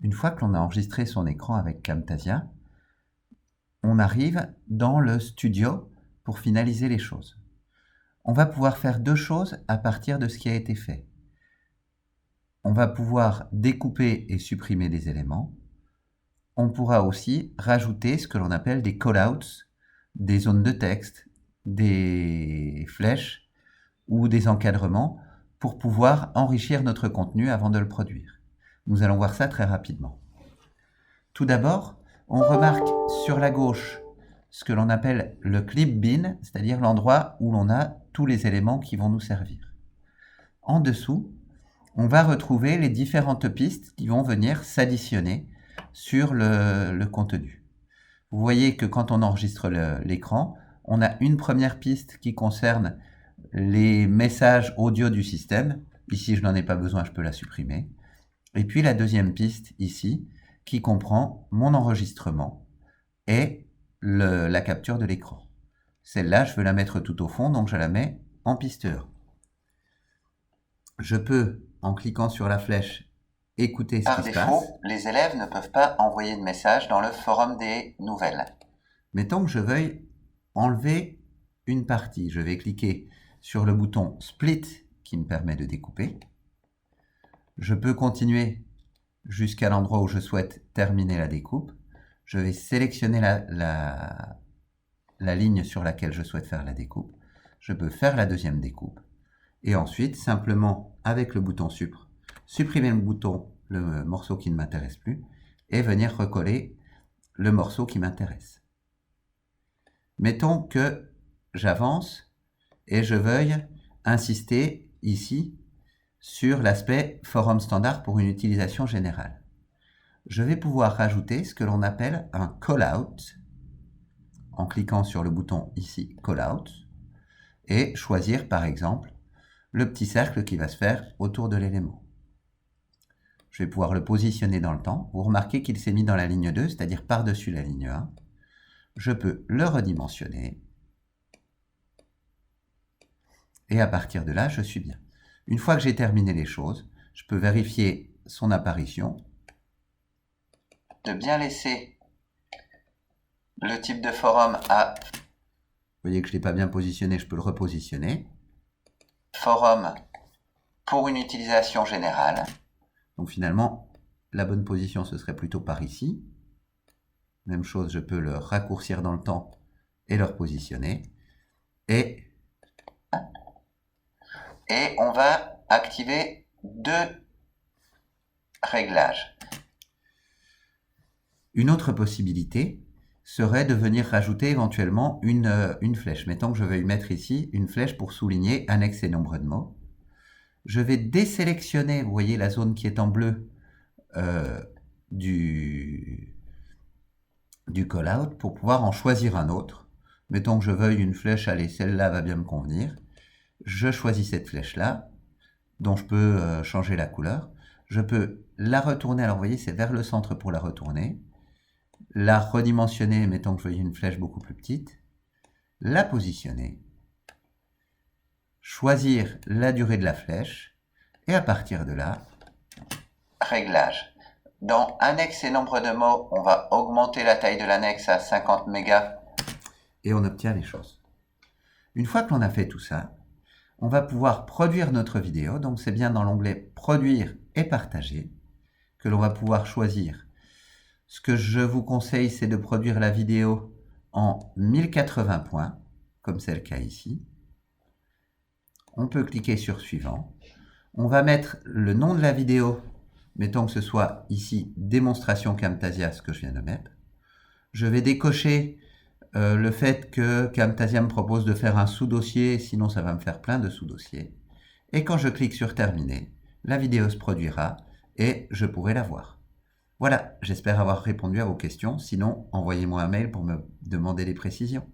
Une fois que l'on a enregistré son écran avec Camtasia, on arrive dans le studio pour finaliser les choses. On va pouvoir faire deux choses à partir de ce qui a été fait. On va pouvoir découper et supprimer des éléments. On pourra aussi rajouter ce que l'on appelle des callouts, des zones de texte, des flèches ou des encadrements pour pouvoir enrichir notre contenu avant de le produire. Nous allons voir ça très rapidement. Tout d'abord, on remarque sur la gauche ce que l'on appelle le clip bin, c'est-à-dire l'endroit où l'on a tous les éléments qui vont nous servir. En dessous, on va retrouver les différentes pistes qui vont venir s'additionner sur le contenu. Vous voyez que quand on enregistre l'écran, on a une première piste qui concerne les messages audio du système. Ici, je n'en ai pas besoin, je peux la supprimer. Et puis la deuxième piste ici, qui comprend mon enregistrement et la capture de l'écran. Celle-là, je veux la mettre tout au fond, donc je la mets en piste 1. Je peux, en cliquant sur la flèche, écouter ce qui se passe. Par défaut, les élèves ne peuvent pas envoyer de message dans le forum des nouvelles. Mettons que je veuille enlever une partie. Je vais cliquer sur le bouton Split qui me permet de découper. Je peux continuer jusqu'à l'endroit où je souhaite terminer la découpe. Je vais sélectionner la ligne sur laquelle je souhaite faire la découpe. Je peux faire la deuxième découpe. Et ensuite, simplement, avec le bouton Supr, supprimer le morceau qui ne m'intéresse plus et venir recoller le morceau qui m'intéresse. Mettons que j'avance et je veuille insister ici sur l'aspect forum standard pour une utilisation générale. Je vais pouvoir rajouter ce que l'on appelle un callout en cliquant sur le bouton ici callout et choisir par exemple le petit cercle qui va se faire autour de l'élément. Je vais pouvoir le positionner dans le temps. Vous remarquez qu'il s'est mis dans la ligne 2, c'est-à-dire par-dessus la ligne 1. Je peux le redimensionner. Et à partir de là, je suis bien. Une fois que j'ai terminé les choses, je peux vérifier son apparition. De bien laisser le type de forum à... Vous voyez que je ne l'ai pas bien positionné, je peux le repositionner. Forum pour une utilisation générale. Donc finalement, la bonne position, ce serait plutôt par ici. Même chose, je peux le raccourcir dans le temps et le repositionner. Et on va activer deux réglages. Une autre possibilité serait de venir rajouter éventuellement une flèche. Mettons que je veuille mettre ici une flèche pour souligner annexe et nombre de mots. Je vais désélectionner, vous voyez la zone qui est en bleu du callout pour pouvoir en choisir un autre. Mettons que je veuille une flèche, allez, celle-là va bien me convenir. Je choisis cette flèche-là, dont je peux changer la couleur. Je peux la retourner, alors vous voyez, c'est vers le centre pour la retourner. La redimensionner, mettons que je veuille une flèche beaucoup plus petite. La positionner. Choisir la durée de la flèche. Et à partir de là, réglage. Dans annexe et nombre de mots, on va augmenter la taille de l'annexe à 50 mégas. Et on obtient les choses. Une fois que l'on a fait tout ça, on va pouvoir produire notre vidéo. Donc c'est bien dans l'onglet Produire et Partager que l'on va pouvoir choisir. Ce que je vous conseille, c'est de produire la vidéo en 1080 points, comme c'est le cas ici. On peut cliquer sur Suivant. On va mettre le nom de la vidéo. Mettons que ce soit ici démonstration Camtasia, ce que je viens de mettre. Je vais décocher le fait que Camtasia me propose de faire un sous-dossier, sinon ça va me faire plein de sous-dossiers. Et quand je clique sur Terminer, la vidéo se produira et je pourrai la voir. Voilà, j'espère avoir répondu à vos questions. Sinon, envoyez-moi un mail pour me demander des précisions.